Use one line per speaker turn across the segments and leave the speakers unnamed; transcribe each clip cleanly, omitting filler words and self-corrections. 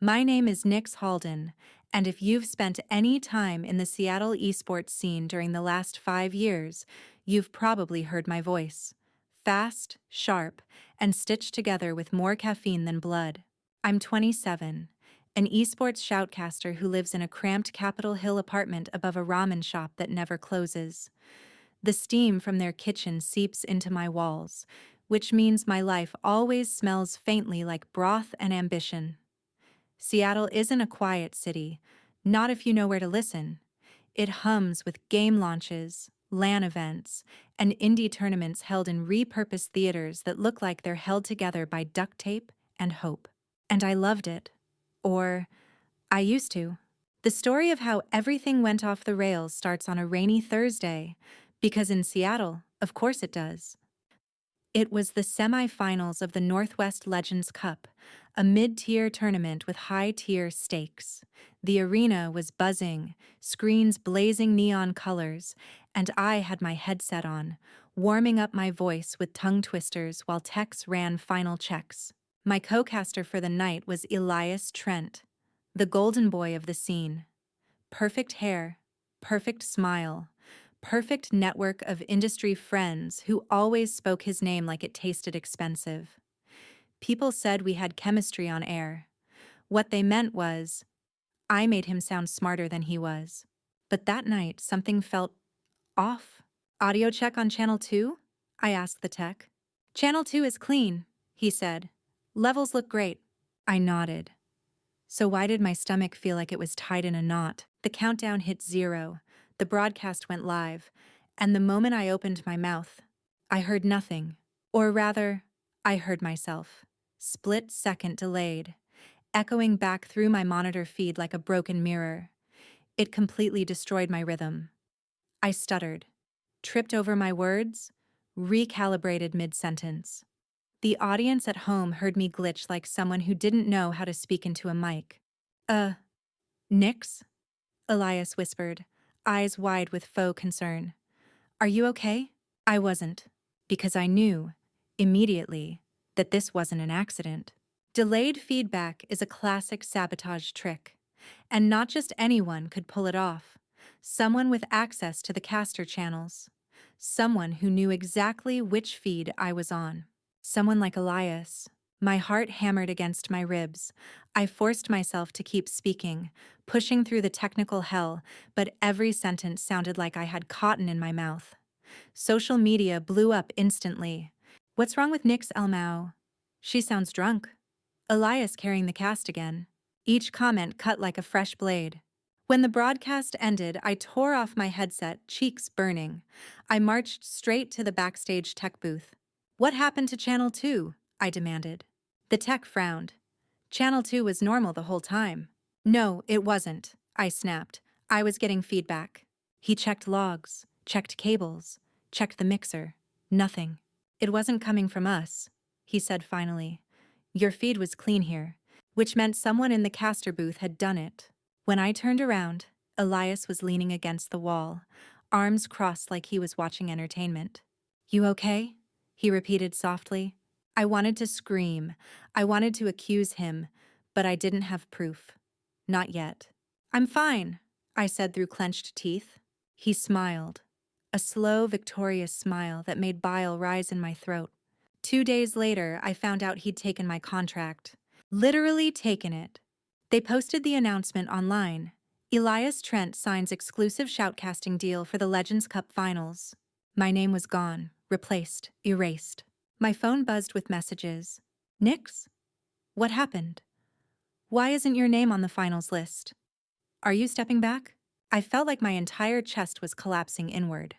My name is Nix Holden, and if you've spent any time in the Seattle esports scene during the last 5 years, you've probably heard my voice. Fast, sharp, and stitched together with more caffeine than blood. I'm 27, an esports shoutcaster who lives in a cramped Capitol Hill apartment above a ramen shop that never closes. The steam from their kitchen seeps into my walls, which means my life always smells faintly like broth and ambition. Seattle isn't a quiet city, not if you know where to listen. It hums with game launches, LAN events, and indie tournaments held in repurposed theaters that look like they're held together by duct tape and hope. And I loved it. Or, I used to. The story of how everything went off the rails starts on a rainy Thursday, because in Seattle, of course it does. It was the semifinals of the Northwest Legends Cup, a mid-tier tournament with high-tier stakes. The arena was buzzing, screens blazing neon colors, and I had my headset on, warming up my voice with tongue twisters while techs ran final checks. My co-caster for the night was Elias Trent, the golden boy of the scene. Perfect hair, perfect smile, perfect network of industry friends who always spoke his name like it tasted expensive. People said we had chemistry on air. What they meant was, I made him sound smarter than he was. But that night, something felt off. Audio check on channel 2? I asked the tech. Channel 2 is clean, he said. Levels look great. I nodded. So why did my stomach feel like it was tied in a knot? The countdown hit 0. The broadcast went live, and the moment I opened my mouth, I heard nothing. Or rather, I heard myself. Split-second delayed, echoing back through my monitor feed like a broken mirror. It completely destroyed my rhythm. I stuttered, tripped over my words, recalibrated mid-sentence. The audience at home heard me glitch like someone who didn't know how to speak into a mic. Nix? Elias whispered, eyes wide with faux concern. Are you okay? I wasn't, because I knew, immediately, that this wasn't an accident. Delayed feedback is a classic sabotage trick, and not just anyone could pull it off. Someone with access to the caster channels. Someone who knew exactly which feed I was on. Someone like Elias. My heart hammered against my ribs. I forced myself to keep speaking, pushing through the technical hell, but every sentence sounded like I had cotton in my mouth. Social media blew up instantly. What's wrong with Nix Elmao? She sounds drunk. Elias carrying the cast again. Each comment cut like a fresh blade. When the broadcast ended, I tore off my headset, cheeks burning. I marched straight to the backstage tech booth. What happened to Channel 2? I demanded. The tech frowned. Channel 2 was normal the whole time. No, it wasn't, I snapped. I was getting feedback. He checked logs, checked cables, checked the mixer. Nothing. It wasn't coming from us, he said finally. Your feed was clean here, which meant someone in the caster booth had done it. When I turned around, Elias was leaning against the wall, arms crossed like he was watching entertainment. You okay? He repeated softly. I wanted to scream. I wanted to accuse him, but I didn't have proof. Not yet. I'm fine, I said through clenched teeth. He smiled. A slow, victorious smile that made bile rise in my throat. 2 days later, I found out he'd taken my contract. Literally taken it. They posted the announcement online. Elias Trent signs exclusive shoutcasting deal for the Legends Cup Finals. My name was gone, replaced, erased. My phone buzzed with messages. Nix? What happened? Why isn't your name on the finals list? Are you stepping back? I felt like my entire chest was collapsing inward.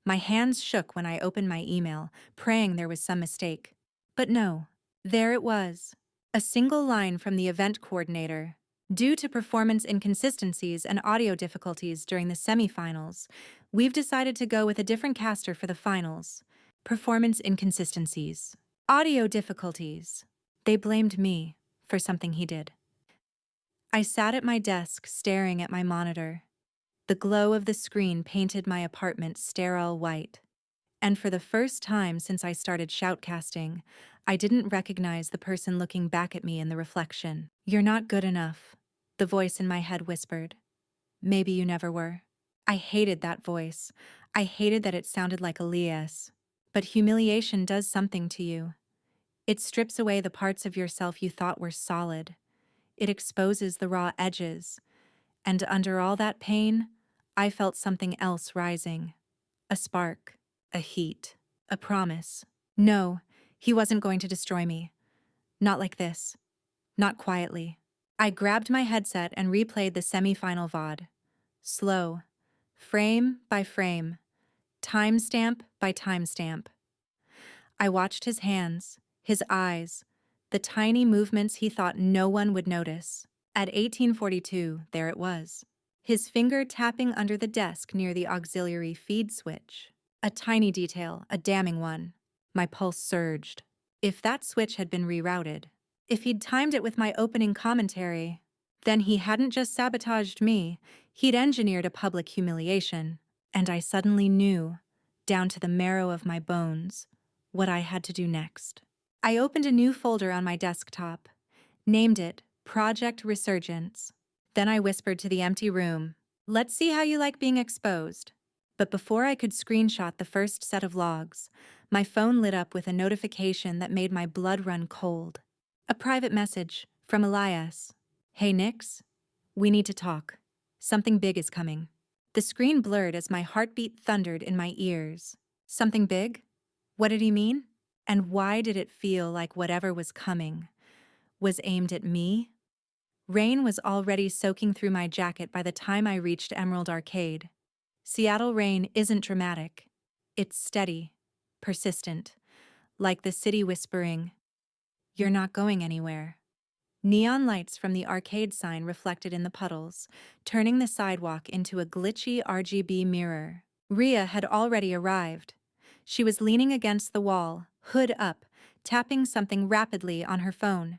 My hands shook when I opened my email, praying there was some mistake. But no, there it was. A single line from the event coordinator. Due to performance inconsistencies and audio difficulties during the semifinals, we've decided to go with a different caster for the finals. Performance inconsistencies. Audio difficulties. They blamed me for something he did. I sat at my desk staring at my monitor. The glow of the screen painted my apartment sterile white. And for the first time since I started shoutcasting, I didn't recognize the person looking back at me in the reflection. "You're not good enough," the voice in my head whispered. "Maybe you never were." I hated that voice. I hated that it sounded like Elias. But humiliation does something to you. It strips away the parts of yourself you thought were solid. It exposes the raw edges. And under all that pain, I felt something else rising. A spark, a heat, a promise. No, he wasn't going to destroy me. Not like this. Not quietly. I grabbed my headset and replayed the semi-final VOD. Slow. Frame by frame. Timestamp by timestamp. I watched his hands, his eyes, the tiny movements he thought no one would notice. At 1842, there it was. His finger tapping under the desk near the auxiliary feed switch. A tiny detail, a damning one. My pulse surged. If that switch had been rerouted, if he'd timed it with my opening commentary, then he hadn't just sabotaged me, he'd engineered a public humiliation. And I suddenly knew, down to the marrow of my bones, what I had to do next. I opened a new folder on my desktop, named it Project Resurgence. Then I whispered to the empty room, "Let's see how you like being exposed." But before I could screenshot the first set of logs, my phone lit up with a notification that made my blood run cold. A private message from Elias. "Hey Nix, we need to talk. Something big is coming." The screen blurred as my heartbeat thundered in my ears. Something big? What did he mean? And why did it feel like whatever was coming was aimed at me? Rain was already soaking through my jacket by the time I reached Emerald Arcade. Seattle rain isn't dramatic. It's steady, persistent, like the city whispering, "You're not going anywhere." Neon lights from the arcade sign reflected in the puddles, turning the sidewalk into a glitchy RGB mirror. Rhea had already arrived. She was leaning against the wall, hood up, tapping something rapidly on her phone.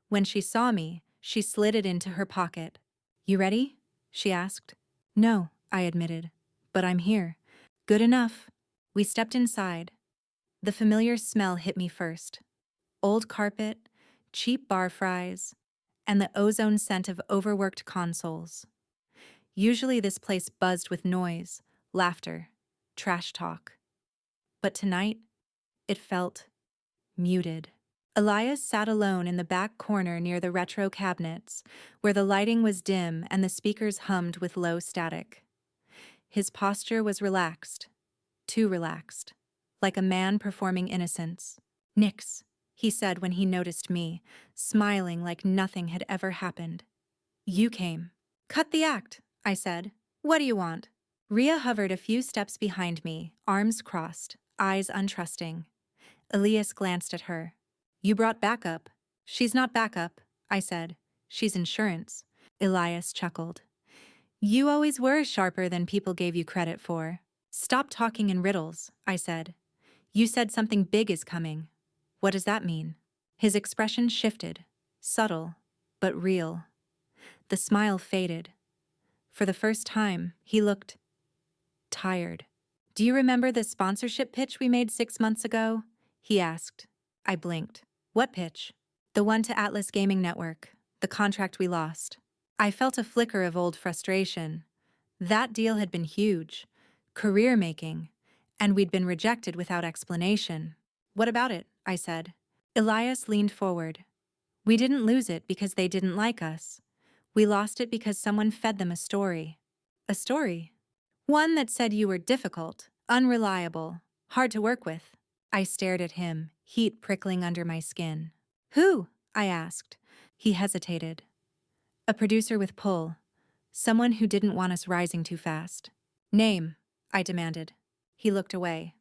When she saw me, she slid it into her pocket. "You ready?" she asked. "No," I admitted. "But I'm here." "Good enough." We stepped inside. The familiar smell hit me first. Old carpet, cheap bar fries, and the ozone scent of overworked consoles. Usually this place buzzed with noise, laughter, trash talk. But tonight, it felt muted. Elias sat alone in the back corner near the retro cabinets, where the lighting was dim and the speakers hummed with low static. His posture was relaxed, too relaxed, like a man performing innocence. "Nix," he said when he noticed me, smiling like nothing had ever happened. "You came." "Cut the act," I said. "What do you want?" Rhea hovered a few steps behind me, arms crossed, eyes untrusting. Elias glanced at her. "You brought backup." "She's not backup," I said. "She's insurance." Elias chuckled. "You always were sharper than people gave you credit for." "Stop talking in riddles," I said. "You said something big is coming. What does that mean?" His expression shifted, subtle, but real. The smile faded. For the first time, he looked tired. "Do you remember the sponsorship pitch we made 6 months ago?" he asked. I blinked. "What pitch?" "The one to Atlas Gaming Network, the contract we lost." I felt a flicker of old frustration. That deal had been huge, career-making, and we'd been rejected without explanation. "What about it?" I said. Elias leaned forward. "We didn't lose it because they didn't like us. We lost it because someone fed them a story." "A story?" "One that said you were difficult, unreliable, hard to work with." I stared at him, heat prickling under my skin. "Who?" I asked. He hesitated. "A producer with pull. Someone who didn't want us rising too fast." "Name," I demanded. He looked away.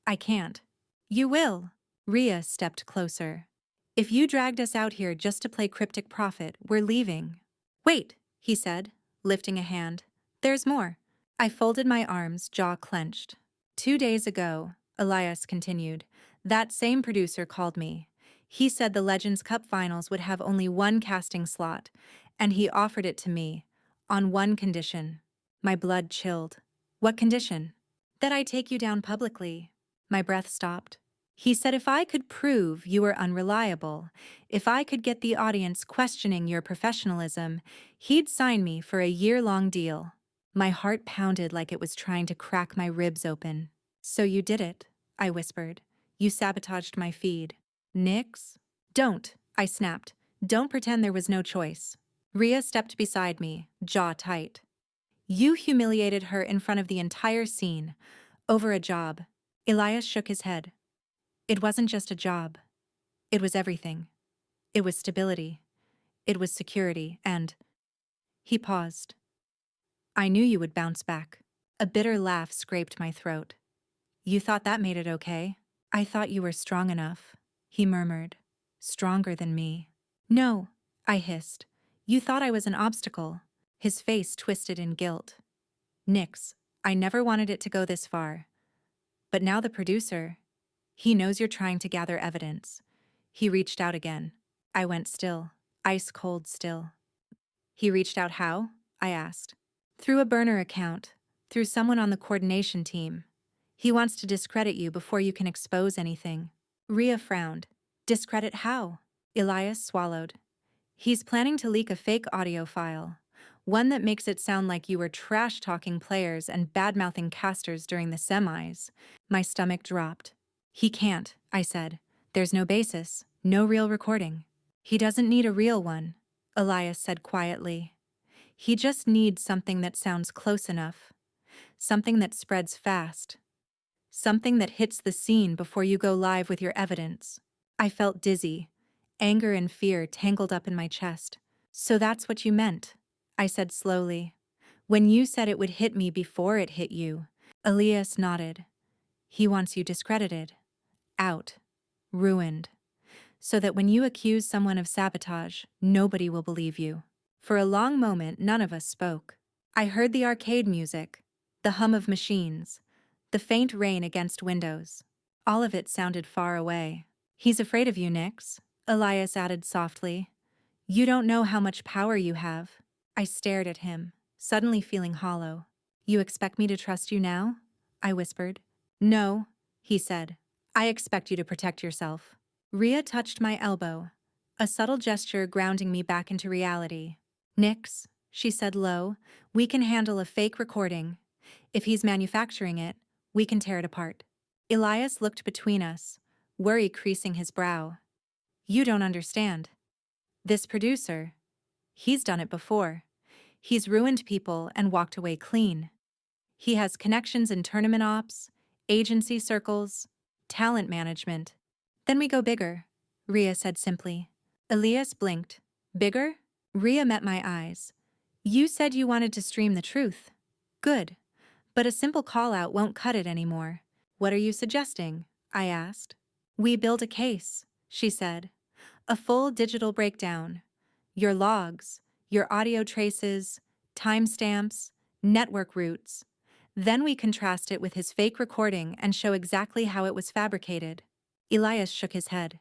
"I can't." "You will." Rhea stepped closer. "If you dragged us out here just to play Cryptic Prophet, we're leaving." "Wait," he said, lifting a hand. "There's more." I folded my arms, jaw clenched. 2 days ago, Elias continued, that same producer called me. He said the Legends Cup finals would have only one casting slot, and he offered it to me, on one condition. My blood chilled. "What condition?" "That I take you down publicly." My breath stopped. He said if I could prove you were unreliable, if I could get the audience questioning your professionalism, he'd sign me for a year-long deal. My heart pounded like it was trying to crack my ribs open. So you did it, I whispered. You sabotaged my feed. Nix? Don't, I snapped. Don't pretend there was no choice. Rhea stepped beside me, jaw tight. You humiliated her in front of the entire scene. Over a job. Elias shook his head. It wasn't just a job. It was everything. It was stability. It was security, and… He paused. I knew you would bounce back. A bitter laugh scraped my throat. You thought that made it okay? I thought you were strong enough, he murmured. Stronger than me. No, I hissed. You thought I was an obstacle. His face twisted in guilt. Nix, I never wanted it to go this far. But now the producer… He knows you're trying to gather evidence. He reached out again. I went still, ice cold still. He reached out how? I asked. Through a burner account, through someone on the coordination team. He wants to discredit you before you can expose anything. Rhea frowned. Discredit how? Elias swallowed. He's planning to leak a fake audio file. One that makes it sound like you were trash-talking players and bad-mouthing casters during the semis. My stomach dropped. He can't, I said. There's no basis, no real recording. He doesn't need a real one, Elias said quietly. He just needs something that sounds close enough. Something that spreads fast. Something that hits the scene before you go live with your evidence. I felt dizzy. Anger and fear tangled up in my chest. So that's what you meant, I said slowly. When you said it would hit me before it hit you. Elias nodded. He wants you discredited. Out. Ruined. So that when you accuse someone of sabotage, nobody will believe you. For a long moment, none of us spoke. I heard the arcade music, the hum of machines, the faint rain against windows. All of it sounded far away. He's afraid of you, Nix, Elias added softly. You don't know how much power you have. I stared at him, suddenly feeling hollow. You expect me to trust you now? I whispered. No, he said. I expect you to protect yourself. Rhea touched my elbow, a subtle gesture grounding me back into reality. Nix, she said low, we can handle a fake recording. If he's manufacturing it, we can tear it apart. Elias looked between us, worry creasing his brow. You don't understand. This producer, he's done it before. He's ruined people and walked away clean. He has connections in tournament ops, agency circles, talent management. Then we go bigger, Rhea said simply. Elias blinked. Bigger? Rhea met my eyes. You said you wanted to stream the truth. Good. But a simple call-out won't cut it anymore. What are you suggesting? I asked. We build a case, she said. A full digital breakdown. Your logs, your audio traces, timestamps, network routes. Then we contrast it with his fake recording and show exactly how it was fabricated. Elias shook his head.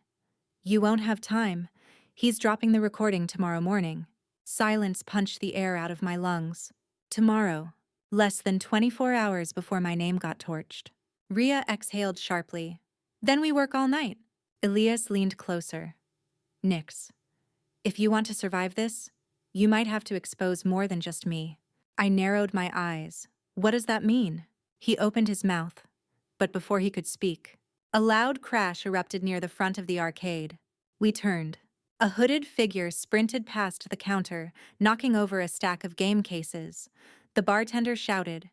You won't have time. He's dropping the recording tomorrow morning. Silence punched the air out of my lungs. Tomorrow. Less than 24 hours before my name got torched. Rhea exhaled sharply. Then we work all night. Elias leaned closer. Nix. If you want to survive this, you might have to expose more than just me. I narrowed my eyes. What does that mean? He opened his mouth. But before he could speak, a loud crash erupted near the front of the arcade. We turned. A hooded figure sprinted past the counter, knocking over a stack of game cases. The bartender shouted.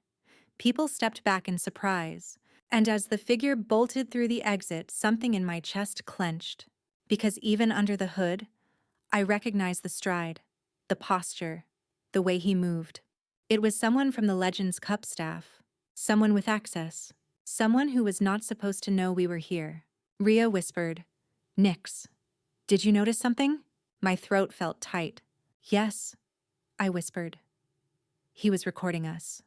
People stepped back in surprise, and as the figure bolted through the exit, something in my chest clenched. Because even under the hood, I recognized the stride, the posture, the way he moved. It was someone from the Legends Cup staff, someone with access, someone who was not supposed to know we were here. Rhea whispered, Nix. Did you notice something? My throat felt tight. Yes, I whispered. He was recording us.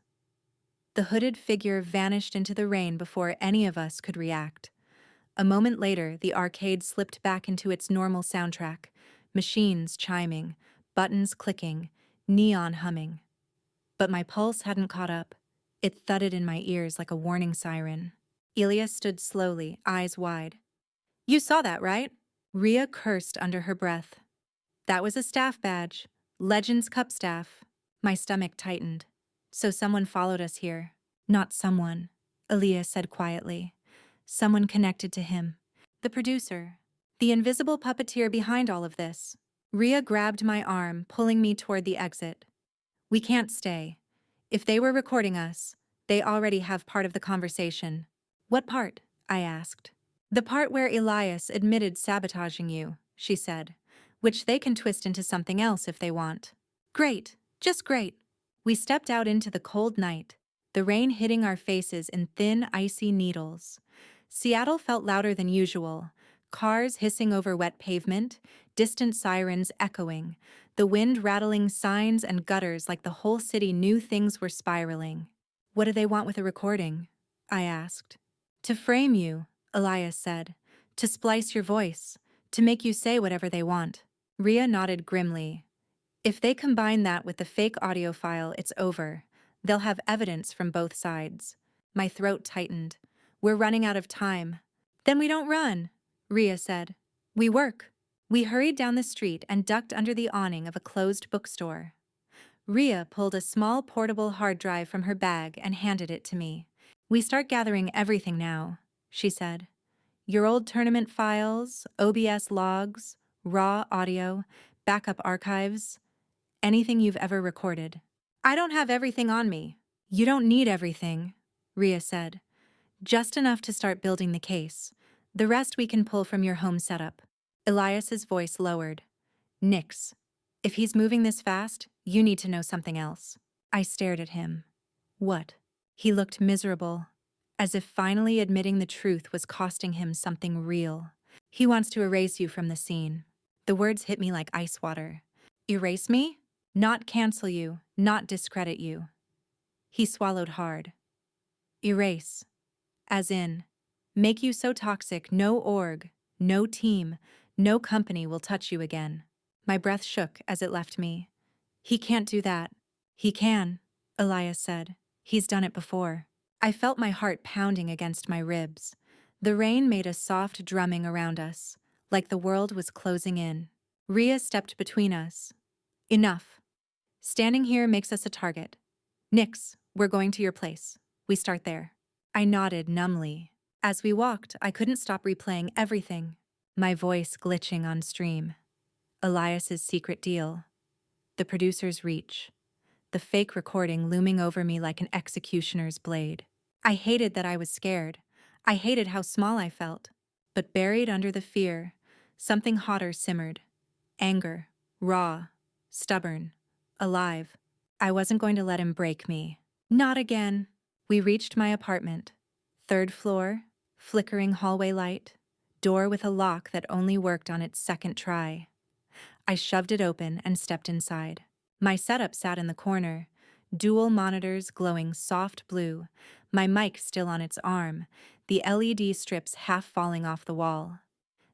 The hooded figure vanished into the rain before any of us could react. A moment later, the arcade slipped back into its normal soundtrack, machines chiming, buttons clicking, neon humming. But my pulse hadn't caught up. It thudded in my ears like a warning siren. Elias stood slowly, eyes wide. You saw that, right? Rhea cursed under her breath. That was a staff badge. Legends Cup staff. My stomach tightened. So someone followed us here. Not someone, Aaliyah said quietly. Someone connected to him. The producer. The invisible puppeteer behind all of this. Rhea grabbed my arm, pulling me toward the exit. We can't stay. If they were recording us, they already have part of the conversation. What part? I asked. The part where Elias admitted sabotaging you, she said, which they can twist into something else if they want. Great, just great. We stepped out into the cold night, the rain hitting our faces in thin, icy needles. Seattle felt louder than usual, cars hissing over wet pavement, distant sirens echoing, the wind rattling signs and gutters like the whole city knew things were spiraling. What do they want with a recording? I asked. To frame you, Elias said. To splice your voice. To make you say whatever they want. Rhea nodded grimly. If they combine that with the fake audio file, it's over. They'll have evidence from both sides. My throat tightened. We're running out of time. Then we don't run, Rhea said. We work. We hurried down the street and ducked under the awning of a closed bookstore. Rhea pulled a small portable hard drive from her bag and handed it to me. We start gathering everything now, she said. Your old tournament files, OBS logs, raw audio, backup archives, anything you've ever recorded. I don't have everything on me. You don't need everything, Rhea said. Just enough to start building the case. The rest we can pull from your home setup. Elias's voice lowered. Nix, if he's moving this fast, you need to know something else. I stared at him. What? He looked miserable, as if finally admitting the truth was costing him something real. He wants to erase you from the scene. The words hit me like ice water. Erase me? Not cancel you, not discredit you. He swallowed hard. Erase. As in, make you so toxic no org, no team, no company will touch you again. My breath shook as it left me. He can't do that. He can, Elias said. He's done it before. I felt my heart pounding against my ribs. The rain made a soft drumming around us, like the world was closing in. Rhea stepped between us. Enough. Standing here makes us a target. Nix, we're going to your place. We start there. I nodded numbly. As we walked, I couldn't stop replaying everything, my voice glitching on stream. Elias's secret deal. The producer's reach. The fake recording looming over me like an executioner's blade. I hated that I was scared. I hated how small I felt. But buried under the fear, something hotter simmered. Anger. Raw. Stubborn. Alive. I wasn't going to let him break me. Not again. We reached my apartment. 3rd floor, flickering hallway light, door with a lock that only worked on its 2nd try. I shoved it open and stepped inside. My setup sat in the corner, dual monitors glowing soft blue, my mic still on its arm, the LED strips half falling off the wall.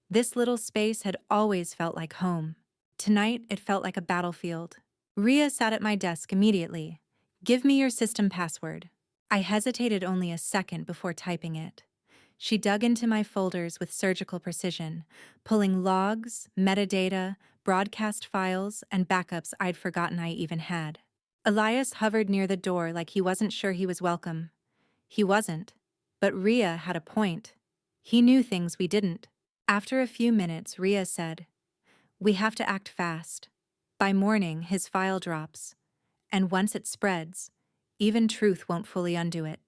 This little space had always felt like home. Tonight, it felt like a battlefield. Rhea sat at my desk immediately. Give me your system password. I hesitated only a second before typing it. She dug into my folders with surgical precision, pulling logs, metadata, broadcast files, and backups I'd forgotten I even had. Elias hovered near the door like he wasn't sure he was welcome. He wasn't. But Rhea had a point. He knew things we didn't. After a few minutes, Rhea said, "We have to act fast. By morning, his file drops. And once it spreads, even truth won't fully undo it."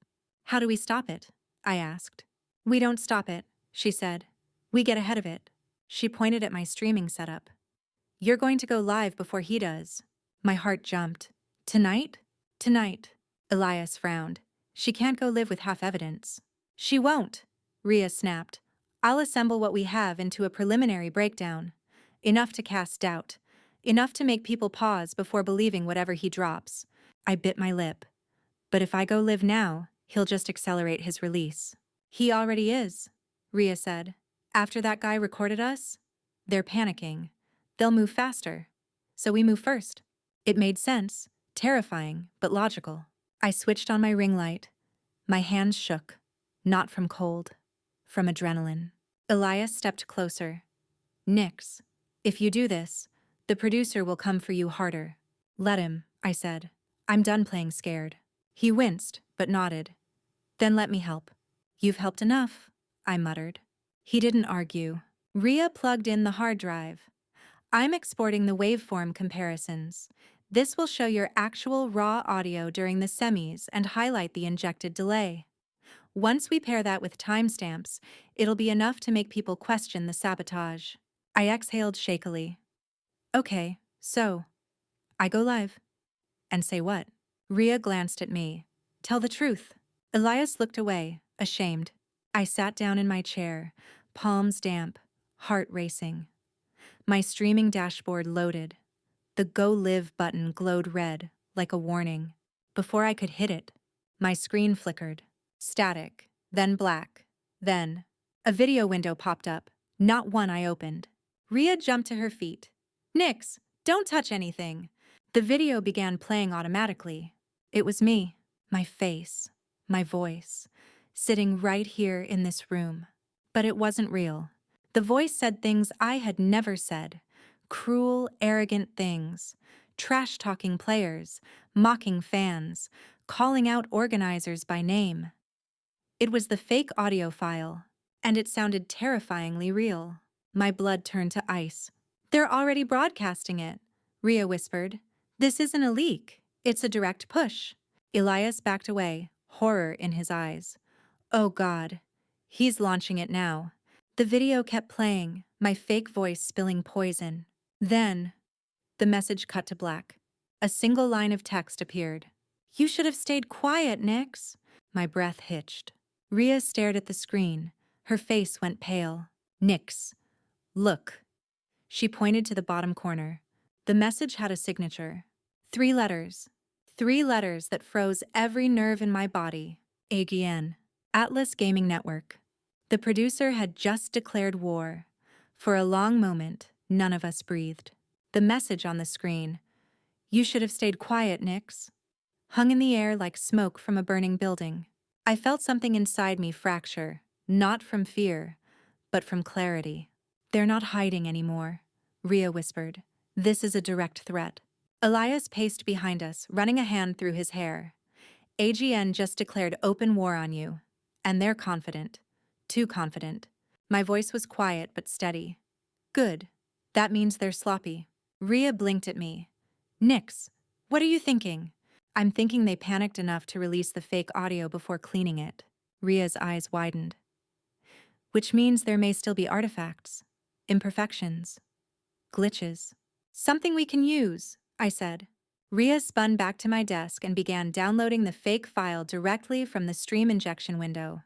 How do we stop it? I asked. We don't stop it, she said. We get ahead of it. She pointed at my streaming setup. You're going to go live before he does. My heart jumped. Tonight? Tonight. Elias frowned. She can't go live with half evidence. She won't, Rhea snapped. I'll assemble what we have into a preliminary breakdown. Enough to cast doubt. Enough to make people pause before believing whatever he drops. I bit my lip. But if I go live now, he'll just accelerate his release. He already is, Rhea said. After that guy recorded us? They're panicking. They'll move faster. So we move first. It made sense, terrifying, but logical. I switched on my ring light. My hands shook, not from cold, from adrenaline. Elias stepped closer. Nix, if you do this, the producer will come for you harder. Let him, I said. I'm done playing scared. He winced, but nodded. Then let me help. You've helped enough, I muttered. He didn't argue. Rhea plugged in the hard drive. I'm exporting the waveform comparisons. This will show your actual raw audio during the semis and highlight the injected delay. Once we pair that with timestamps, it'll be enough to make people question the sabotage. I exhaled shakily. Okay, so, I go live. And say what? Rhea glanced at me. Tell the truth. Elias looked away, ashamed. I sat down in my chair, palms damp, heart racing. My streaming dashboard loaded. The Go Live button glowed red, like a warning. Before I could hit it, my screen flickered. Static, then black, then a video window popped up, not one I opened. Rhea jumped to her feet. Nix, don't touch anything. The video began playing automatically. It was me, my face, my voice, sitting right here in this room. But it wasn't real. The voice said things I had never said. Cruel, arrogant things. Trash-talking players, mocking fans, calling out organizers by name. It was the fake audio file, and it sounded terrifyingly real. My blood turned to ice. They're already broadcasting it, Rhea whispered. This isn't a leak, it's a direct push. Elias backed away, horror in his eyes. Oh God, he's launching it now. The video kept playing, my fake voice spilling poison. Then, the message cut to black. A single line of text appeared. You should have stayed quiet, Nix. My breath hitched. Rhea stared at the screen. Her face went pale. Nix, look. She pointed to the bottom corner. The message had a signature. 3 letters. 3 letters that froze every nerve in my body. AGN. Atlas Gaming Network. The producer had just declared war. For a long moment, none of us breathed. The message on the screen, you should have stayed quiet, Nix, hung in the air like smoke from a burning building. I felt something inside me fracture, not from fear, but from clarity. They're not hiding anymore, Rhea whispered. This is a direct threat. Elias paced behind us, running a hand through his hair. AGN just declared open war on you. And they're confident. Too confident. My voice was quiet but steady. Good. That means they're sloppy. Rhea blinked at me. Nix, what are you thinking? I'm thinking they panicked enough to release the fake audio before cleaning it. Rhea's eyes widened. Which means there may still be artifacts, imperfections, glitches. Something we can use, I said. Rhea spun back to my desk and began downloading the fake file directly from the stream injection window.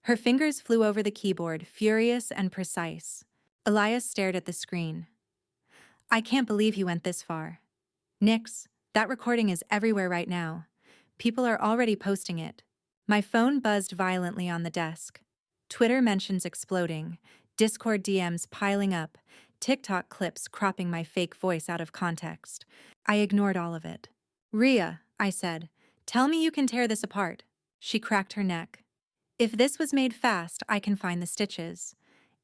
Her fingers flew over the keyboard, furious and precise. Elias stared at the screen. I can't believe he went this far. Nix, that recording is everywhere right now. People are already posting it. My phone buzzed violently on the desk. Twitter mentions exploding, Discord DMs piling up, TikTok clips cropping my fake voice out of context. I ignored all of it. Rhea, I said, tell me you can tear this apart. She cracked her neck. If this was made fast, I can find the stitches.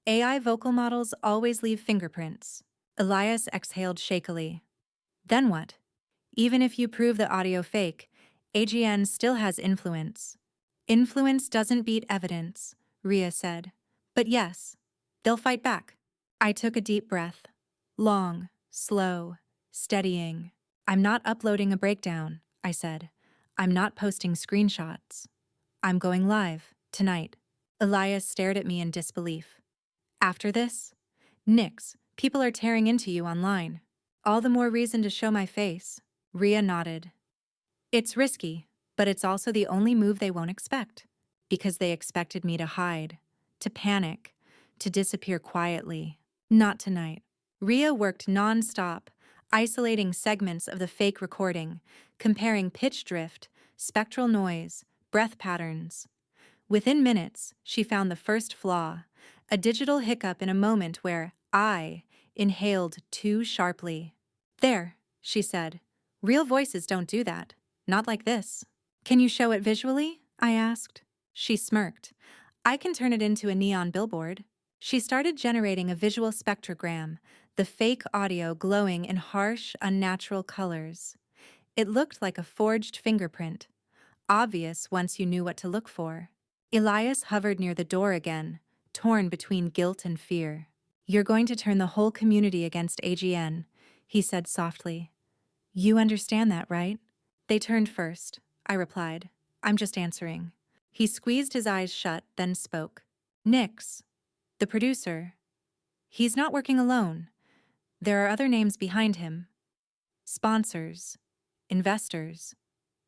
AI vocal models always leave fingerprints. Elias exhaled shakily. Then what? Even if you prove the audio fake, AGN still has influence. Influence doesn't beat evidence, Rhea said. But yes, they'll fight back. I took a deep breath. Long, slow, steadying. I'm not uploading a breakdown, I said. I'm not posting screenshots. I'm going live, tonight. Elias stared at me in disbelief. After this? Nix, people are tearing into you online. All the more reason to show my face. Rhea nodded. It's risky, but it's also the only move they won't expect. Because they expected me to hide, to panic, to disappear quietly. Not tonight. Rhea worked non-stop, isolating segments of the fake recording, comparing pitch drift, spectral noise, breath patterns. Within minutes, she found the first flaw, a digital hiccup in a moment where I inhaled too sharply. There, she said. Real voices don't do that. Not like this. Can you show it visually? I asked. She smirked. I can turn it into a neon billboard. She started generating a visual spectrogram, the fake audio glowing in harsh, unnatural colors. It looked like a forged fingerprint, obvious once you knew what to look for. Elias hovered near the door again, torn between guilt and fear. "You're going to turn the whole community against AGN," he said softly. "You understand that, right?" "They turned first," I replied. "I'm just answering." He squeezed his eyes shut, then spoke. "Nix, the producer. He's not working alone. There are other names behind him. Sponsors, investors,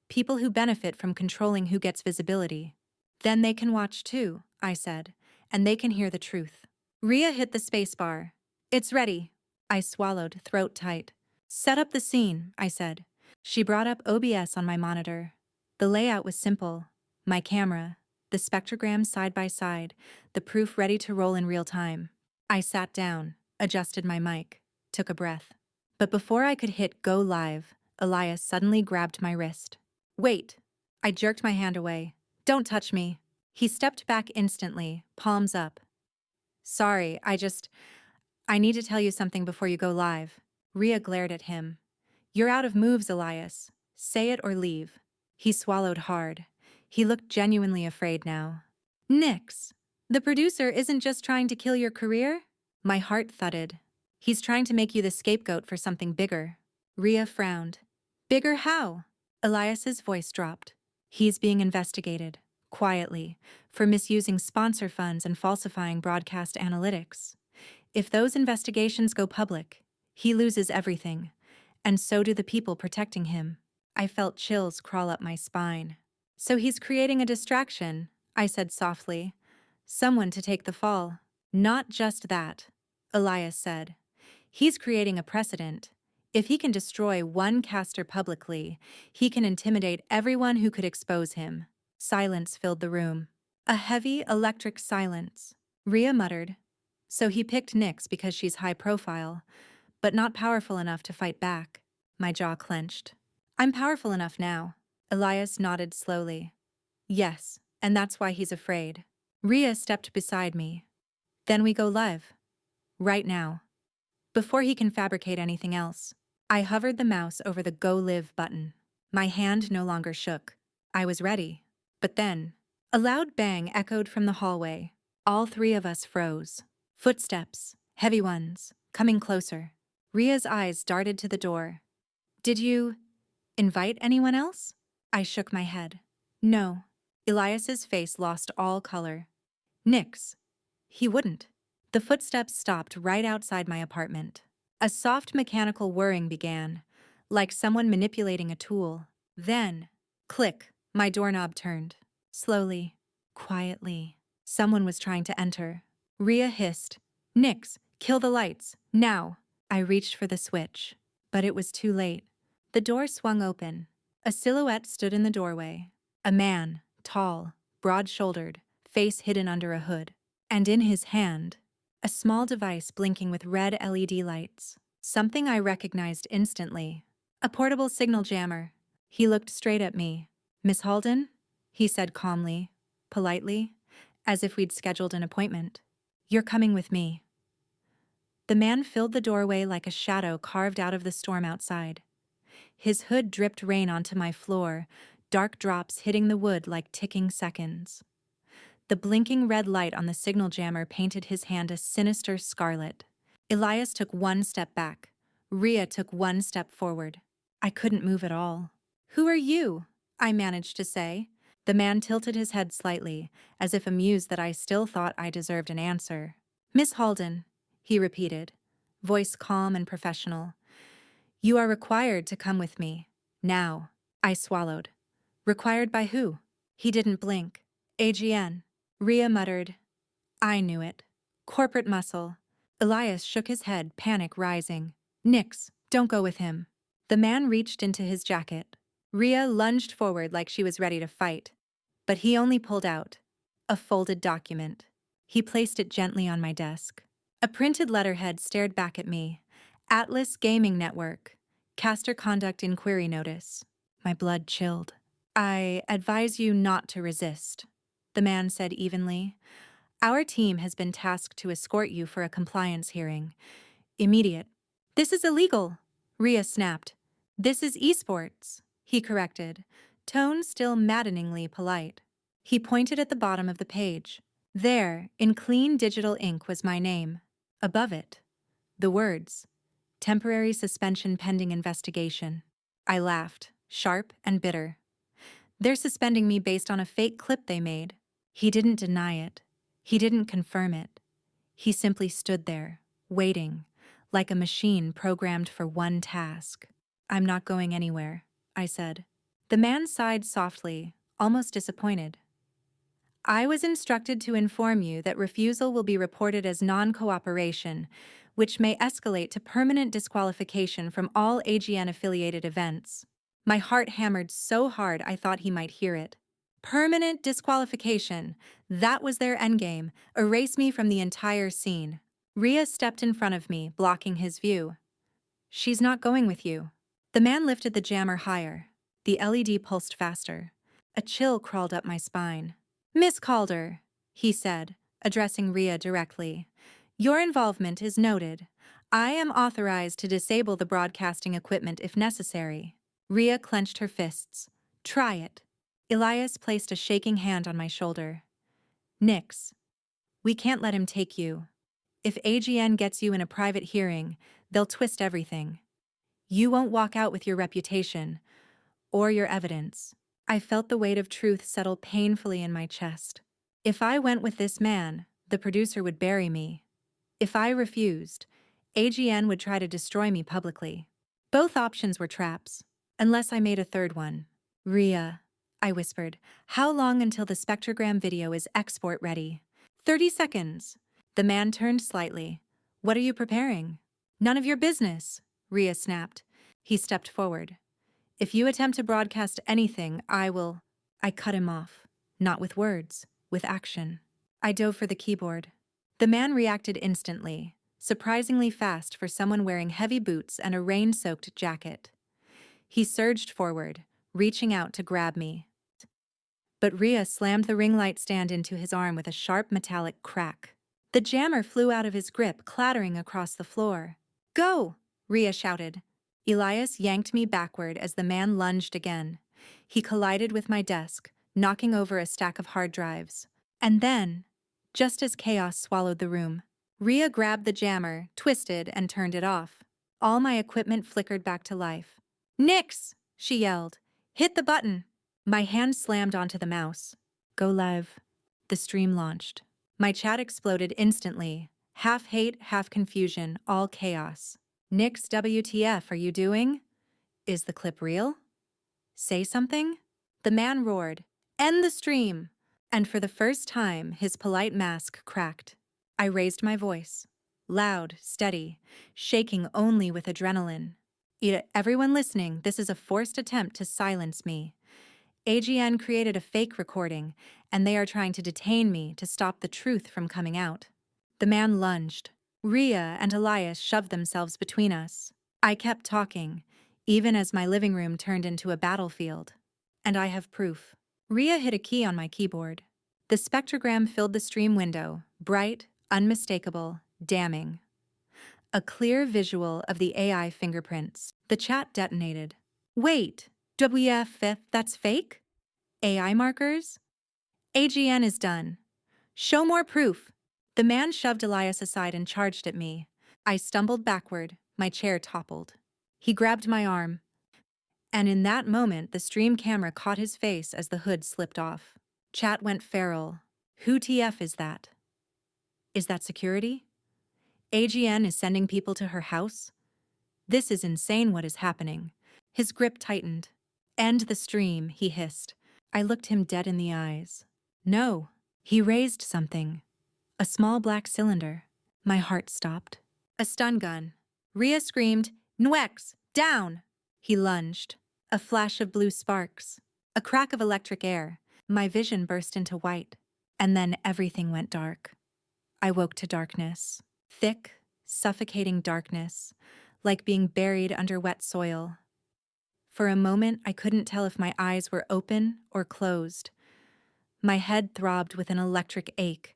people who benefit from controlling who gets visibility. Then they can watch too," I said, "and they can hear the truth." Rhea hit the spacebar. "It's ready." I swallowed, throat tight. "Set up the scene," I said. She brought up OBS on my monitor. The layout was simple. My camera, the spectrogram side by side, the proof ready to roll in real time. I sat down, adjusted my mic, took a breath. But before I could hit go live, Elias suddenly grabbed my wrist. "Wait." I jerked my hand away. "Don't touch me." He stepped back instantly, palms up. "Sorry, I need to tell you something before you go live." Rhea glared at him. "You're out of moves, Elias. Say it or leave." He swallowed hard. He looked genuinely afraid now. "Nix, the producer isn't just trying to kill your career?" My heart thudded. "He's trying to make you the scapegoat for something bigger." Rhea frowned. "Bigger how?" Elias's voice dropped. "He's being investigated, quietly, for misusing sponsor funds and falsifying broadcast analytics. If those investigations go public, he loses everything, and so do the people protecting him." I felt chills crawl up my spine. "So he's creating a distraction," I said softly. "Someone to take the fall." "Not just that," Elias said. "He's creating a precedent. If he can destroy one caster publicly, he can intimidate everyone who could expose him." Silence filled the room. A heavy, electric silence. Rhea muttered, "So he picked Nix because she's high profile, but not powerful enough to fight back." My jaw clenched. "I'm powerful enough now." Elias nodded slowly. "Yes, and that's why he's afraid." Rhea stepped beside me. "Then we go live. Right now. Before he can fabricate anything else." I hovered the mouse over the Go Live button. My hand no longer shook. I was ready. But then, a loud bang echoed from the hallway. All three of us froze. Footsteps, heavy ones, coming closer. Rhea's eyes darted to the door. "Did you invite anyone else?" I shook my head. "No." Elias's face lost all color. "Nix. He wouldn't." The footsteps stopped right outside my apartment. A soft mechanical whirring began, like someone manipulating a tool. Then, click, my doorknob turned. Slowly, quietly. Someone was trying to enter. Rhea hissed, "Nix, kill the lights, now." I reached for the switch, but it was too late. The door swung open. A silhouette stood in the doorway. A man, tall, broad-shouldered, face hidden under a hood. And in his hand, a small device blinking with red LED lights. Something I recognized instantly. A portable signal jammer. He looked straight at me. "Miss Holden?" he said calmly, politely, as if we'd scheduled an appointment. "You're coming with me." The man filled the doorway like a shadow carved out of the storm outside. His hood dripped rain onto my floor, dark drops hitting the wood like ticking seconds. The blinking red light on the signal jammer painted his hand a sinister scarlet. Elias took one step back. Rhea took one step forward. I couldn't move at all. "Who are you?" I managed to say. The man tilted his head slightly, as if amused that I still thought I deserved an answer. "Miss Holden," he repeated, voice calm and professional. "You are required to come with me. Now." I swallowed. "Required by who?" He didn't blink. "AGN." Rhea muttered, "I knew it. Corporate muscle." Elias shook his head, panic rising. "Nix, don't go with him." The man reached into his jacket. Rhea lunged forward like she was ready to fight. But he only pulled out a folded document. He placed it gently on my desk. A printed letterhead stared back at me. "Atlas Gaming Network. Caster Conduct Inquiry Notice." My blood chilled. "I advise you not to resist," the man said evenly. Our team has been tasked to escort you for a compliance hearing. Immediate. This is illegal, Rhea snapped. This is esports, he corrected, tone still maddeningly polite. He pointed at the bottom of the page. There, in clean digital ink, was my name. Above it, the words, temporary suspension pending investigation. I laughed, sharp and bitter. They're suspending me based on a fake clip they made. He didn't deny it. He didn't confirm it. He simply stood there, waiting, like a machine programmed for one task. I'm not going anywhere, I said. The man sighed softly, almost disappointed. I was instructed to inform you that refusal will be reported as non-cooperation, which may escalate to permanent disqualification from all AGN-affiliated events. My heart hammered so hard I thought he might hear it. Permanent disqualification. That was their endgame, erase me from the entire scene. Rhea stepped in front of me, blocking his view. She's not going with you. The man lifted the jammer higher. The LED pulsed faster. A chill crawled up my spine. Miss Calder, he said, addressing Rhea directly, your involvement is noted. I am authorized to disable the broadcasting equipment if necessary. Rhea clenched her fists. Try it. Elias placed a shaking hand on my shoulder. Nix, we can't let him take you. If AGN gets you in a private hearing, they'll twist everything. You won't walk out with your reputation, or your evidence. I felt the weight of truth settle painfully in my chest. If I went with this man, the producer would bury me. If I refused, AGN would try to destroy me publicly. Both options were traps, unless I made a third one. Rhea, I whispered, how long until the spectrogram video is export ready? 30 seconds. The man turned slightly. What are you preparing? None of your business, Rhea snapped. He stepped forward. If you attempt to broadcast anything, I will... I cut him off. Not with words, with action. I dove for the keyboard. The man reacted instantly, surprisingly fast for someone wearing heavy boots and a rain-soaked jacket. He surged forward, reaching out to grab me. But Rhea slammed the ring light stand into his arm with a sharp metallic crack. The jammer flew out of his grip, clattering across the floor. Go! Rhea shouted. Elias yanked me backward as the man lunged again. He collided with my desk, knocking over a stack of hard drives. And then, just as chaos swallowed the room, Rhea grabbed the jammer, twisted, and turned it off. All my equipment flickered back to life. Nix! She yelled. Hit the button! My hand slammed onto the mouse. Go live. The stream launched. My chat exploded instantly. Half hate, half confusion, all chaos. Nix, WTF are you doing? Is the clip real? Say something? The man roared. End the stream! And for the first time, his polite mask cracked. I raised my voice. Loud, steady, shaking only with adrenaline. Everyone listening, this is a forced attempt to silence me. AGN created a fake recording, and they are trying to detain me to stop the truth from coming out. The man lunged. Rhea and Elias shoved themselves between us. I kept talking, even as my living room turned into a battlefield. And I have proof. Rhea hit a key on my keyboard. The spectrogram filled the stream window, bright, unmistakable, damning. A clear visual of the AI fingerprints. The chat detonated. Wait, WF, that's fake? AI markers? AGN is done. Show more proof. The man shoved Elias aside and charged at me. I stumbled backward, my chair toppled. He grabbed my arm, and in that moment the stream camera caught his face as the hood slipped off. Chat went feral. Who TF is that? Is that security? AGN is sending people to her house? This is insane what is happening. His grip tightened. End the stream, he hissed. I looked him dead in the eyes. No. He raised something. A small black cylinder. My heart stopped. A stun gun. Rhea screamed, Nwex, down! He lunged. A flash of blue sparks. A crack of electric air. My vision burst into white. And then everything went dark. I woke to darkness. Thick, suffocating darkness, like being buried under wet soil. For a moment, I couldn't tell if my eyes were open or closed. My head throbbed with an electric ache,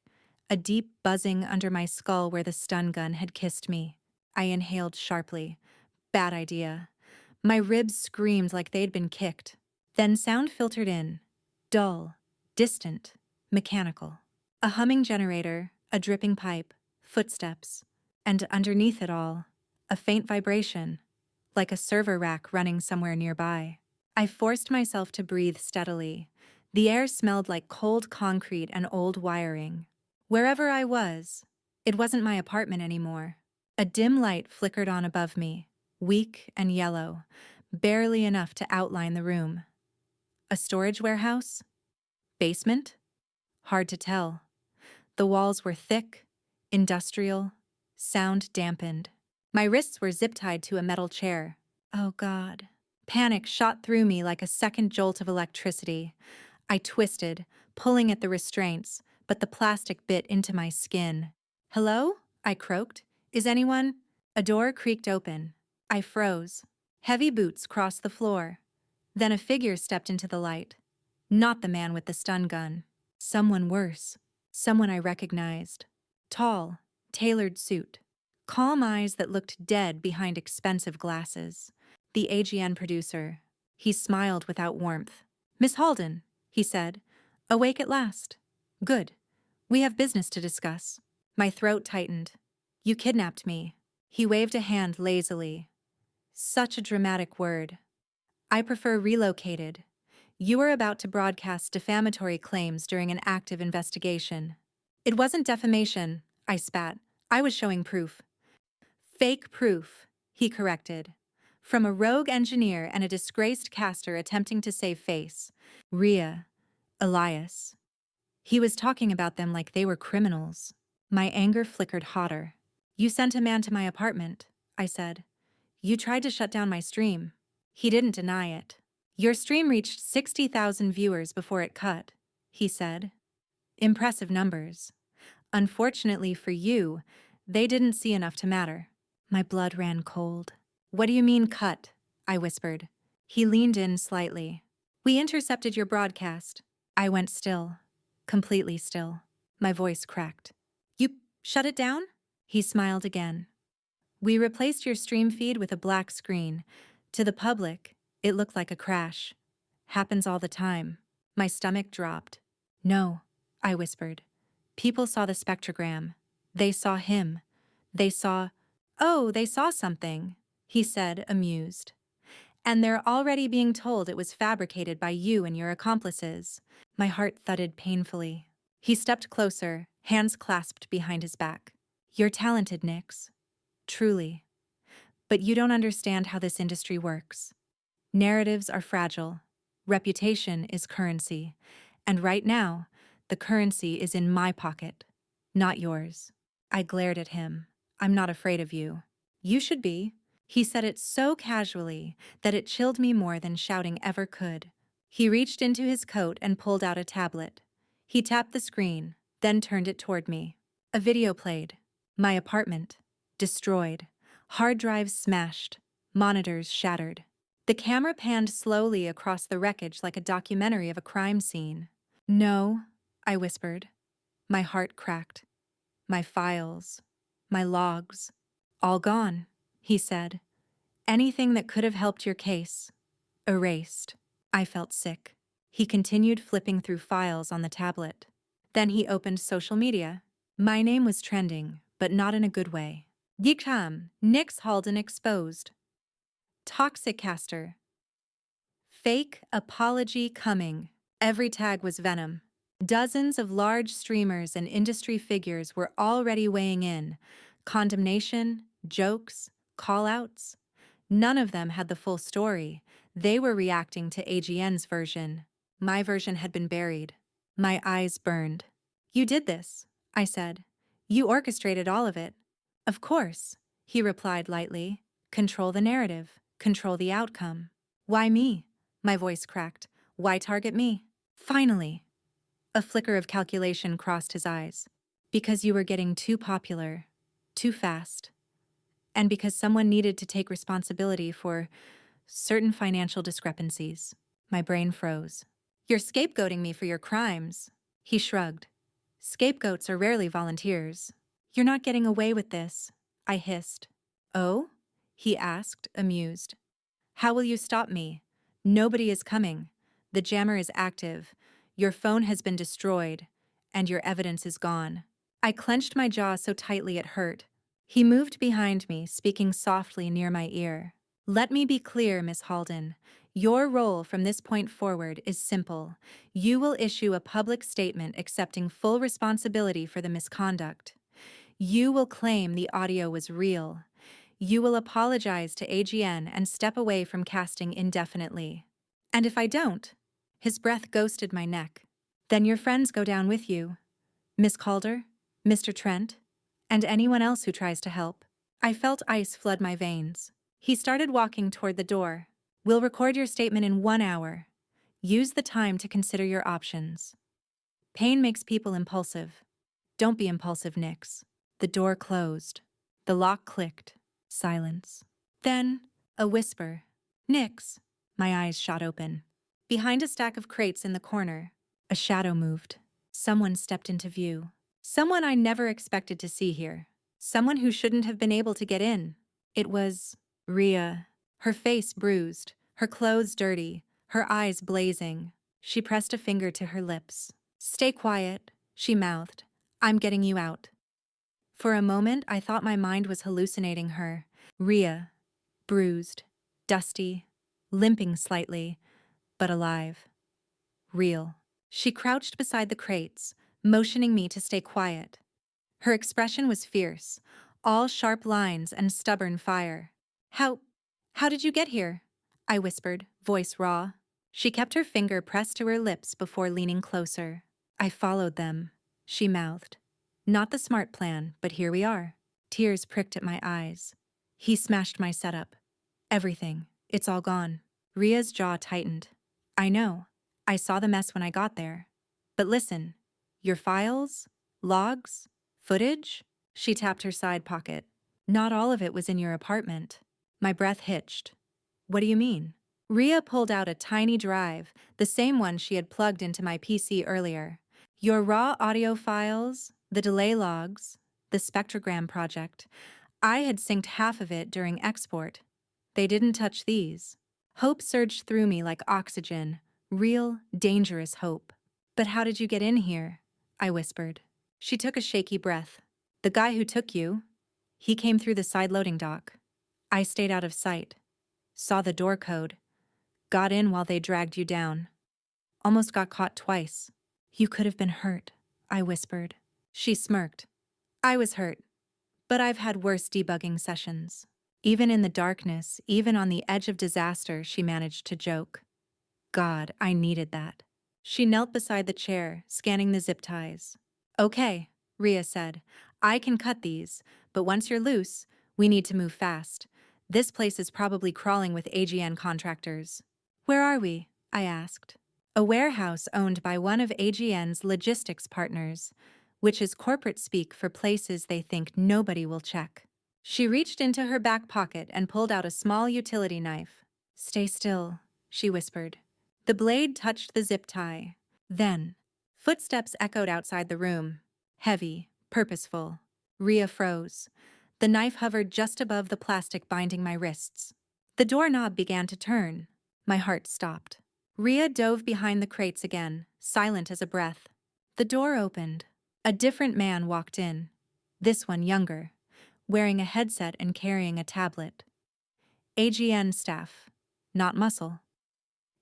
a deep buzzing under my skull where the stun gun had kissed me. I inhaled sharply. Bad idea. My ribs screamed like they'd been kicked. Then sound filtered in. Dull, distant, mechanical. A humming generator, a dripping pipe, footsteps, and underneath it all, a faint vibration, like a server rack running somewhere nearby. I forced myself to breathe steadily. The air smelled like cold concrete and old wiring. Wherever I was, it wasn't my apartment anymore. A dim light flickered on above me, weak and yellow, barely enough to outline the room. A storage warehouse? Basement? Hard to tell. The walls were thick, industrial, sound dampened. My wrists were zip-tied to a metal chair. Oh God. Panic shot through me like a second jolt of electricity. I twisted, pulling at the restraints, but the plastic bit into my skin. "Hello?" I croaked. "Is anyone?" A door creaked open. I froze. Heavy boots crossed the floor. Then a figure stepped into the light. Not the man with the stun gun. Someone worse. Someone I recognized. Tall, tailored suit. Calm eyes that looked dead behind expensive glasses. The AGN producer. He smiled without warmth. "Miss Holden," he said. "Awake at last. Good. We have business to discuss." My throat tightened. "You kidnapped me." He waved a hand lazily. Such a dramatic word. "I prefer relocated. You were about to broadcast defamatory claims during an active investigation." "It wasn't defamation," I spat. "I was showing proof." "Fake proof," he corrected. "From a rogue engineer and a disgraced caster attempting to save face. Rhea, Elias." He was talking about them like they were criminals. My anger flickered hotter. "You sent a man to my apartment," I said. "You tried to shut down my stream." He didn't deny it. "Your stream reached 60,000 viewers before it cut," he said. "Impressive numbers. Unfortunately for you, they didn't see enough to matter." My blood ran cold. "What do you mean cut?" I whispered. He leaned in slightly. "We intercepted your broadcast." I went still. Completely still. My voice cracked. "You shut it down?" He smiled again. "We replaced your stream feed with a black screen. To the public, it looked like a crash. Happens all the time." My stomach dropped. "No," I whispered. "People saw the spectrogram. They saw him. They saw—" "Oh, they saw something," he said, amused. "And they're already being told it was fabricated by you and your accomplices." My heart thudded painfully. He stepped closer, hands clasped behind his back. "You're talented, Nix. Truly. But you don't understand how this industry works. Narratives are fragile. Reputation is currency. And right now, the currency is in my pocket, not yours." I glared at him. "I'm not afraid of you." "You should be." He said it so casually that it chilled me more than shouting ever could. He reached into his coat and pulled out a tablet. He tapped the screen, then turned it toward me. A video played. My apartment. Destroyed. Hard drives smashed. Monitors shattered. The camera panned slowly across the wreckage like a documentary of a crime scene. "No," I whispered. My heart cracked. "My files. My logs. All gone," he said. "Anything that could have helped your case. Erased." I felt sick. He continued flipping through files on the tablet. Then he opened social media. My name was trending, but not in a good way. Yikam, Nix Holden exposed. Toxic caster. Fake apology coming. Every tag was venom. Dozens of large streamers and industry figures were already weighing in. Condemnation, jokes, call-outs. None of them had the full story. They were reacting to AGN's version. My version had been buried. My eyes burned. "You did this," I said. "You orchestrated all of it." "Of course," he replied lightly. "Control the narrative. Control the outcome." "Why me?" My voice cracked. "Why target me?" Finally. A flicker of calculation crossed his eyes. "Because you were getting too popular. Too fast. And because someone needed to take responsibility for certain financial discrepancies." My brain froze. "You're scapegoating me for your crimes." He shrugged. Scapegoats are rarely volunteers. You're not getting away with this, I hissed. Oh? He asked, amused. How will you stop me? Nobody is coming. The jammer is active. Your phone has been destroyed. And your evidence is gone. I clenched my jaw so tightly it hurt. He moved behind me, speaking softly near my ear. Let me be clear, Miss Holden. Your role from this point forward is simple. You will issue a public statement accepting full responsibility for the misconduct. You will claim the audio was real. You will apologize to AGN and step away from casting indefinitely. And if I don't, his breath ghosted my neck. Then your friends go down with you. Miss Calder, Mr. Trent, and anyone else who tries to help. I felt ice flood my veins. He started walking toward the door. We'll record your statement in 1 hour. Use the time to consider your options. Pain makes people impulsive. Don't be impulsive, Nix. The door closed. The lock clicked. Silence. Then, a whisper. Nix. My eyes shot open. Behind a stack of crates in the corner, a shadow moved. Someone stepped into view. Someone I never expected to see here. Someone who shouldn't have been able to get in. It was Rhea. Her face bruised, her clothes dirty, her eyes blazing. She pressed a finger to her lips. Stay quiet, she mouthed. I'm getting you out. For a moment, I thought my mind was hallucinating her. Rhea, bruised, dusty, limping slightly, but alive. Real. She crouched beside the crates, motioning me to stay quiet. Her expression was fierce, all sharp lines and stubborn fire. How did you get here? I whispered, voice raw. She kept her finger pressed to her lips before leaning closer. I followed them, she mouthed. Not the smart plan, but here we are. Tears pricked at my eyes. He smashed my setup. Everything. It's all gone. Rhea's jaw tightened. I know. I saw the mess when I got there. But listen, your files, logs, footage? She tapped her side pocket. Not all of it was in your apartment. My breath hitched. What do you mean? Rhea pulled out a tiny drive, the same one she had plugged into my PC earlier. Your raw audio files, the delay logs, the spectrogram project. I had synced half of it during export. They didn't touch these. Hope surged through me like oxygen. Real, dangerous hope. But how did you get in here? I whispered. She took a shaky breath. The guy who took you. He came through the side loading dock. I stayed out of sight. Saw the door code. Got in while they dragged you down. Almost got caught twice. You could have been hurt, I whispered. She smirked. I was hurt. But I've had worse debugging sessions. Even in the darkness, even on the edge of disaster, she managed to joke. God, I needed that. She knelt beside the chair, scanning the zip ties. Okay, Rhea said. I can cut these, but once you're loose, we need to move fast. This place is probably crawling with AGN contractors. Where are we? I asked. A warehouse owned by one of AGN's logistics partners, which is corporate speak for places they think nobody will check. She reached into her back pocket and pulled out a small utility knife. Stay still, she whispered. The blade touched the zip tie. Then, footsteps echoed outside the room. Heavy, purposeful. Rhea froze. The knife hovered just above the plastic binding my wrists. The doorknob began to turn. My heart stopped. Rhea dove behind the crates again, silent as a breath. The door opened. A different man walked in. This one younger, wearing a headset and carrying a tablet. AGN staff, not muscle.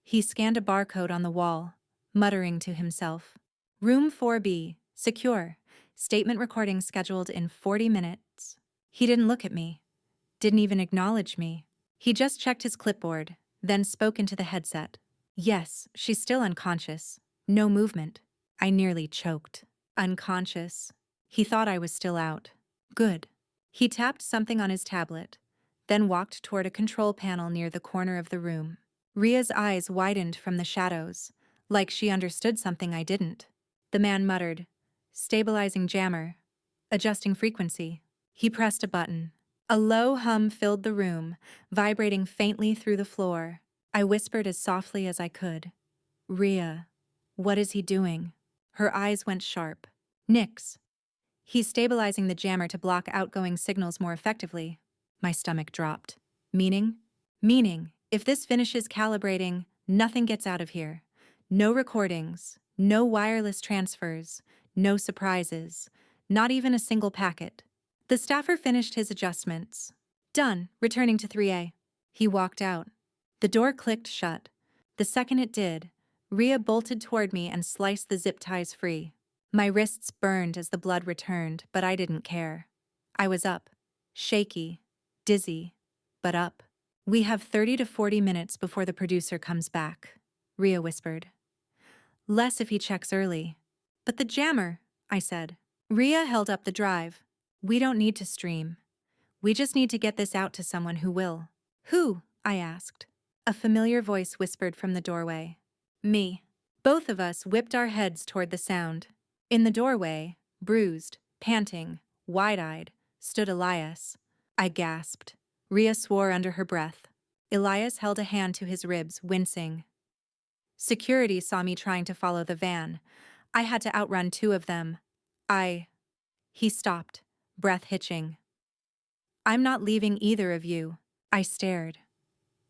He scanned a barcode on the wall, muttering to himself. Room 4B, secure. Statement recording scheduled in 40 minutes. He didn't look at me. Didn't even acknowledge me. He just checked his clipboard, then spoke into the headset. Yes, she's still unconscious. No movement. I nearly choked. Unconscious. He thought I was still out. Good. He tapped something on his tablet, then walked toward a control panel near the corner of the room. Rhea's eyes widened from the shadows, like she understood something I didn't. The man muttered, stabilizing jammer, adjusting frequency. He pressed a button. A low hum filled the room, vibrating faintly through the floor. I whispered as softly as I could. Rhea, what is he doing? Her eyes went sharp. Nix. He's stabilizing the jammer to block outgoing signals more effectively. My stomach dropped. Meaning? Meaning, if this finishes calibrating, nothing gets out of here. No recordings, no wireless transfers, no surprises, not even a single packet. The staffer finished his adjustments. Done, returning to 3A. He walked out. The door clicked shut. The second it did, Rhea bolted toward me and sliced the zip ties free. My wrists burned as the blood returned, but I didn't care. I was up. Shaky. Dizzy. But up. We have 30 to 40 minutes before the producer comes back, Rhea whispered. Less if he checks early. But the jammer, I said. Rhea held up the drive. We don't need to stream. We just need to get this out to someone who will. Who? I asked. A familiar voice whispered from the doorway. Me. Both of us whipped our heads toward the sound. In the doorway, bruised, panting, wide-eyed, stood Elias. I gasped. Rhea swore under her breath. Elias held a hand to his ribs, wincing. Security saw me trying to follow the van. I had to outrun two of them. He stopped, breath hitching. I'm not leaving either of you. I stared.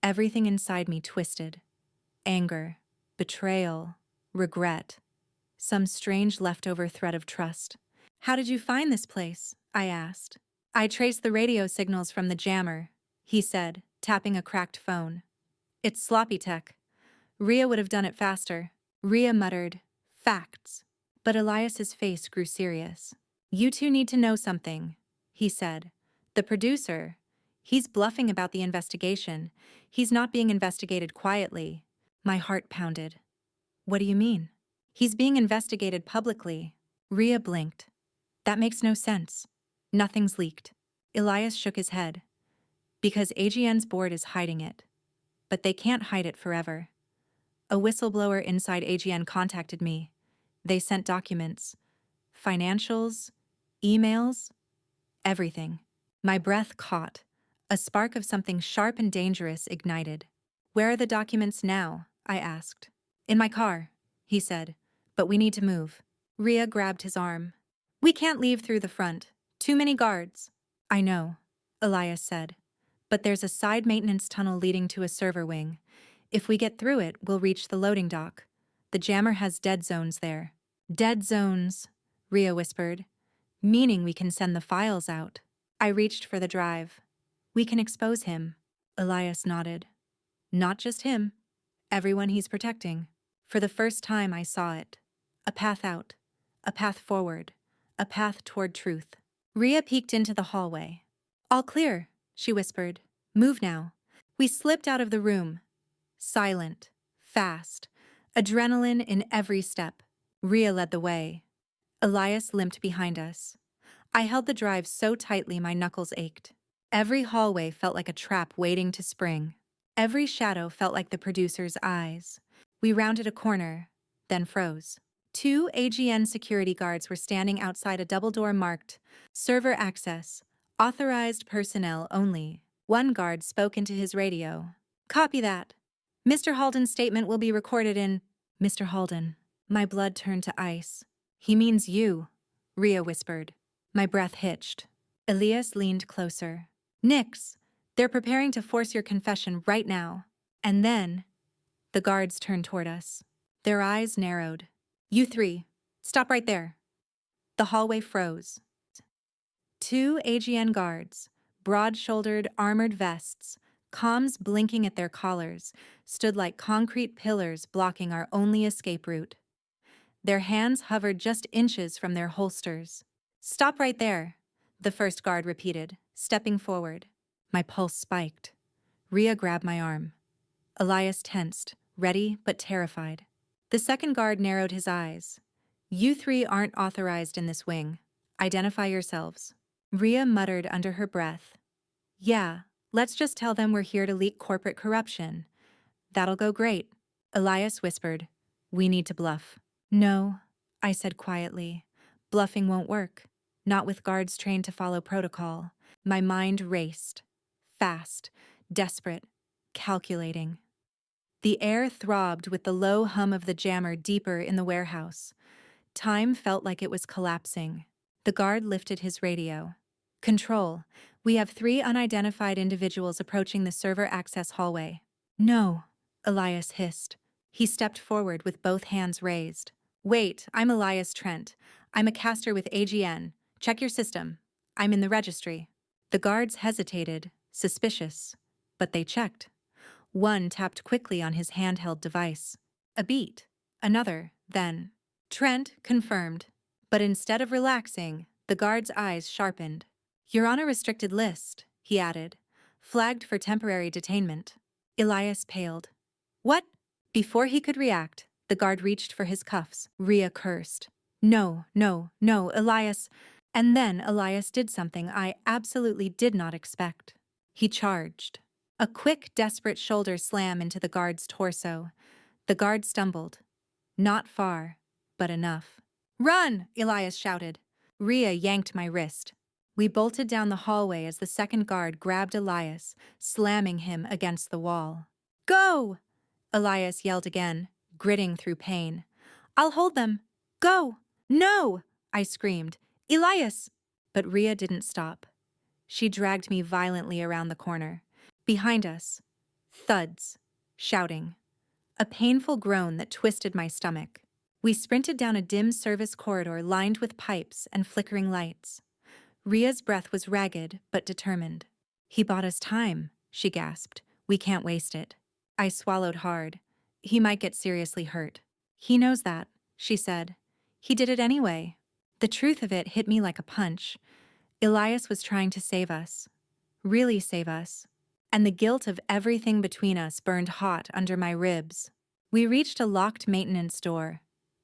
Everything inside me twisted. Anger, betrayal, regret. Some strange leftover thread of trust. How did you find this place? I asked. I traced the radio signals from the jammer, he said, tapping a cracked phone. It's sloppy tech. Rhea would have done it faster. Rhea muttered, facts. But Elias's face grew serious. You two need to know something, he said. The producer, he's bluffing about the investigation. He's not being investigated quietly. My heart pounded. What do you mean? He's being investigated publicly. Rhea blinked. That makes no sense. Nothing's leaked. Elias shook his head. Because AGN's board is hiding it. But they can't hide it forever. A whistleblower inside AGN contacted me. They sent documents. Financials, emails, everything. My breath caught. A spark of something sharp and dangerous ignited. Where are the documents now? I asked. In my car, he said. But we need to move. Rhea grabbed his arm. We can't leave through the front. Too many guards. I know, Elias said. But there's a side maintenance tunnel leading to a server wing. If we get through it, we'll reach the loading dock. The jammer has dead zones there. Dead zones, Rhea whispered. Meaning we can send the files out. I reached for the drive. We can expose him. Elias nodded. Not just him. Everyone he's protecting. For the first time I saw it. A path out. A path forward. A path toward truth. Rhea peeked into the hallway. All clear, she whispered. Move now. We slipped out of the room. Silent. Fast. Adrenaline in every step. Rhea led the way. Elias limped behind us. I held the drive so tightly my knuckles ached. Every hallway felt like a trap waiting to spring. Every shadow felt like the producer's eyes. We rounded a corner, then froze. 2 AGN security guards were standing outside a double door marked, Server Access, Authorized Personnel Only. One guard spoke into his radio. Copy that. Mr. Holden's statement will be recorded in... Mr. Holden. My blood turned to ice. He means you, Rhea whispered. My breath hitched. Elias leaned closer. Nix, they're preparing to force your confession right now. And then... The guards turned toward us. Their eyes narrowed. You three, stop right there. The hallway froze. 2 AGN guards, broad-shouldered armored vests, comms blinking at their collars, stood like concrete pillars blocking our only escape route. Their hands hovered just inches from their holsters. Stop right there, the first guard repeated, stepping forward. My pulse spiked. Rhea grabbed my arm. Elias tensed, ready but terrified. The second guard narrowed his eyes. You three aren't authorized in this wing. Identify yourselves. Rhea muttered under her breath. Yeah, let's just tell them we're here to leak corporate corruption. That'll go great. Elias whispered. We need to bluff. No, I said quietly. Bluffing won't work. Not with guards trained to follow protocol. My mind raced. Fast, desperate, calculating. The air throbbed with the low hum of the jammer deeper in the warehouse. Time felt like it was collapsing. The guard lifted his radio. Control, we have 3 unidentified individuals approaching the server access hallway. No, Elias hissed. He stepped forward with both hands raised. Wait, I'm Elias Trent. I'm a caster with AGN. Check your system. I'm in the registry. The guards hesitated, suspicious. But they checked. One tapped quickly on his handheld device. A beat. Another, then. Trent confirmed. But instead of relaxing, the guard's eyes sharpened. You're on a restricted list, he added. Flagged for temporary detainment. Elias paled. What? Before he could react, the guard reached for his cuffs. Rhea cursed. No, no, no, Elias. And then Elias did something I absolutely did not expect. He charged. A quick, desperate shoulder slam into the guard's torso. The guard stumbled. Not far, but enough. Run! Elias shouted. Rhea yanked my wrist. We bolted down the hallway as the second guard grabbed Elias, slamming him against the wall. Go! Elias yelled again, gritting through pain. I'll hold them. Go! No! I screamed. Elias! But Rhea didn't stop. She dragged me violently around the corner. Behind us, thuds, shouting. A painful groan that twisted my stomach. We sprinted down a dim service corridor lined with pipes and flickering lights. Rhea's breath was ragged but determined. He bought us time, she gasped. We can't waste it. I swallowed hard. He might get seriously hurt. He knows that, she said. He did it anyway. The truth of it hit me like a punch. Elias was trying to save us. Really save us. And the guilt of everything between us burned hot under my ribs. We reached a locked maintenance door.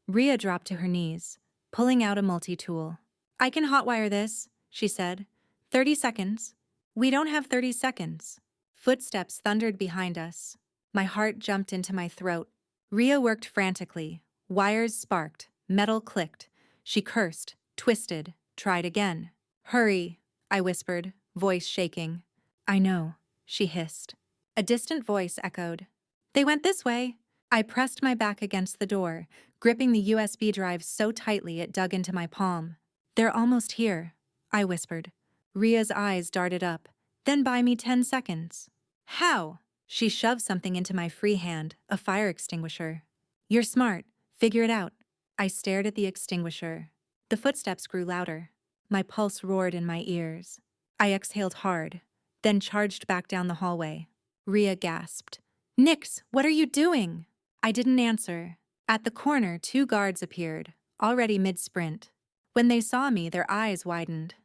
Rhea dropped to her knees, pulling out a multi-tool. I can hotwire this, she said. 30 seconds. We don't have 30 seconds. Footsteps thundered behind us. My heart jumped into my throat. Rhea worked frantically. Wires sparked. Metal clicked. She cursed, twisted, tried again. Hurry, I whispered, voice shaking. I know, she hissed. A distant voice echoed. They went this way. I pressed my back against the door, gripping the USB drive so tightly it dug into my palm. They're almost here, I whispered. Rhea's eyes darted up. Then buy me 10 seconds. How? She shoved something into my free hand, a fire extinguisher. You're smart. Figure it out. I stared at the extinguisher. The footsteps grew louder. My pulse roared in my ears. I exhaled hard, then charged back down the hallway. Rhea gasped. Nix, what are you doing? I didn't answer. At the corner, 2 guards appeared, already mid-sprint. When they saw me, their eyes widened.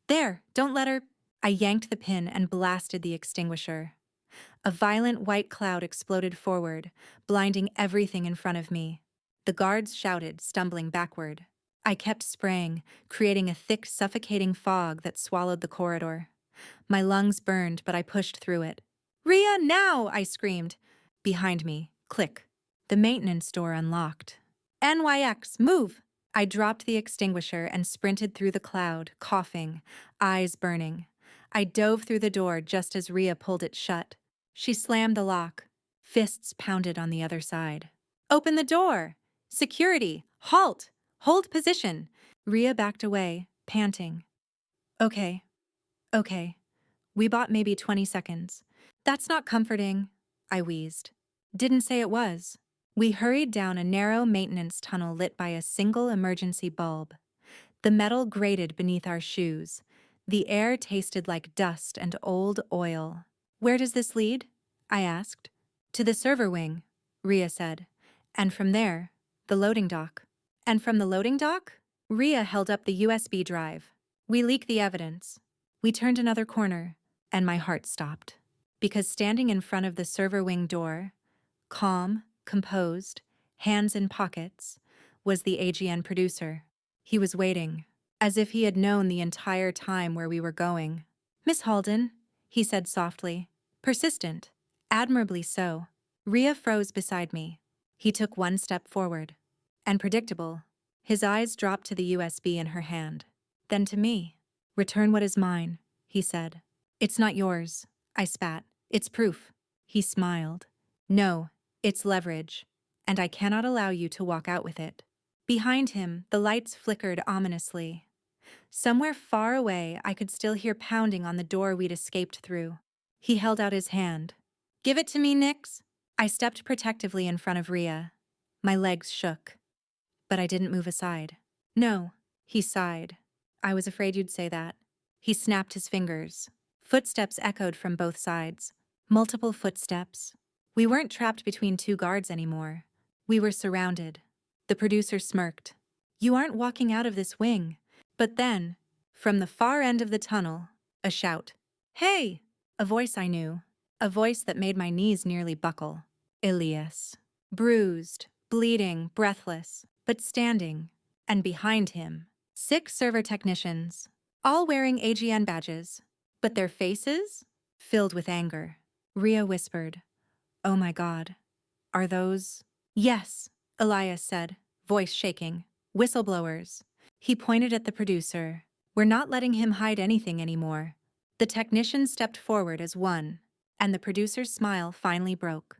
There, don't let her... I yanked the pin and blasted the extinguisher. A violent white cloud exploded forward, blinding everything in front of me. The guards shouted, stumbling backward. I kept spraying, creating a thick, suffocating fog that swallowed the corridor. My lungs burned, but I pushed through it. Rhea, now! I screamed. Behind me, click. The maintenance door unlocked. NYX, move! I dropped the extinguisher and sprinted through the cloud, coughing, eyes burning. I dove through the door just as Rhea pulled it shut. She slammed the lock. Fists pounded on the other side. Open the door! Security! Halt! Hold position! Rhea backed away, panting. Okay. We bought maybe 20 seconds. That's not comforting, I wheezed. Didn't say it was. We hurried down a narrow maintenance tunnel lit by a single emergency bulb. The metal grated beneath our shoes. The air tasted like dust and old oil. Where does this lead? I asked. To the server wing, Rhea said. And from there, the loading dock. And from the loading dock? Rhea held up the USB drive. We leak the evidence. We turned another corner, and my heart stopped. Because standing in front of the server wing door, calm, composed, hands in pockets, was the AGN producer. He was waiting, as if he had known the entire time where we were going. Miss Holden, he said softly, persistent, admirably so. Rhea froze beside me. He took one step forward. And predictable, his eyes dropped to the USB in her hand. Then to me. Return what is mine, he said. It's not yours, I spat. It's proof. He smiled. No, it's leverage, and I cannot allow you to walk out with it. Behind him, the lights flickered ominously. Somewhere far away, I could still hear pounding on the door we'd escaped through. He held out his hand. "Give it to me, Nix." I stepped protectively in front of Rhea. My legs shook. But I didn't move aside. "No," he sighed. "I was afraid you'd say that." He snapped his fingers. Footsteps echoed from both sides. Multiple footsteps. We weren't trapped between two guards anymore. We were surrounded. The producer smirked. "You aren't walking out of this wing." But then, from the far end of the tunnel, a shout. "Hey!" A voice I knew. A voice that made my knees nearly buckle. Elias. Bruised, bleeding, breathless, but standing. And behind him, 6 server technicians, all wearing AGN badges, but their faces filled with anger. Rhea whispered, "Oh my God, are those—" "Yes," Elias said, voice shaking. "Whistleblowers." He pointed at the producer. "We're not letting him hide anything anymore." The technician stepped forward as one, and the producer's smile finally broke.